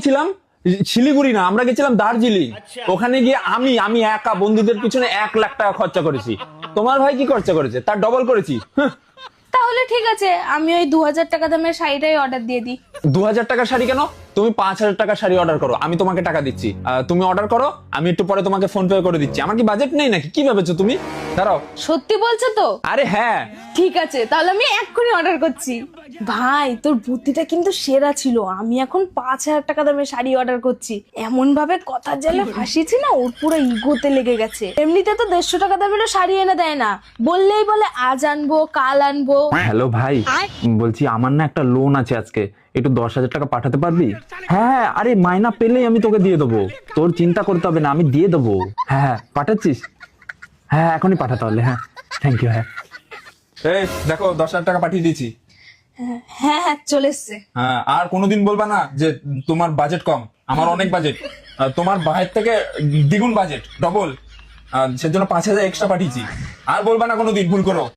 ছিলাম শিলিগুড়ি না, আমরা গেছিলাম দার্জিলিং। ওখানে গিয়ে আমি আমি একা বন্ধুদের পিছনে 1 লাখ টাকা খরচা করেছি। তোমার ভাই কি খরচা করেছে? তার ডবল করেছি। তাহলে ঠিক আছে, আমি ওই 2000 টাকা দামের শাড়িটাই অর্ডার দিয়ে দিই। 2000 টাকার শাড়ি কেন? তুমি 5000 টাকার শাড়ি অর্ডার করো, আমি তোমাকে টাকা দিচ্ছি। তুমি অর্ডার করো, আমি একটু পরে তোমাকে ফোন পে করে দিচ্ছি। আমার কি বাজেট নেই নাকি? কি ভেবেছো তুমি? দাঁড়াও। সত্যি বলছো তো? আরে হ্যাঁ। ঠিক আছে, তাহলে আমি এক্ষুনি অর্ডার করছি। ভাই, তোর বুদ্ধিটা কিন্তু সেরা ছিল। আমি এখন 5000 টাকা দামের শাড়ি অর্ডার করছি। এমন ভাবে কথার জালে ফাঁসিয়েছি না, ওর পুরো ইগোতে লেগে গেছে। এমনিতে তো 150 টাকা দামেরও শাড়ি এনে দেয় না, বললেই বলে আজ আনবো কাল আনবো। হ্যালো ভাই, বলছি আমার না একটা লোন আছে আজকে, একটু 10,000 টাকা পাঠাতে পারবি? হ্যাঁ, আরে মাইনা পেলেই আমি তোকে দিয়ে দেবো, তোর চিন্তা করতে হবে না, আমি দিয়ে দেবো। হ্যাঁ, পাঠাচ্ছিস? হ্যাঁ, এখনই পাঠা তাহলে। হ্যাঁ, থ্যাংক ইউ। হ্যাঁ, এই দেখো 10,000 টাকা পাঠিয়ে দিয়েছি। হ্যাঁ হ্যাঁ, চলে এসছে। হ্যাঁ, আর কোনোদিন বলবা না যে তোমার বাজেট কম। আমার অনেক বাজেট, তোমার ভাইয়ের থেকে দ্বিগুণ বাজেট, ডবল। সেজন্য 5,000 এক্সট্রা পাঠিয়েছি। আর বলবা না কোনোদিন ভুল করো।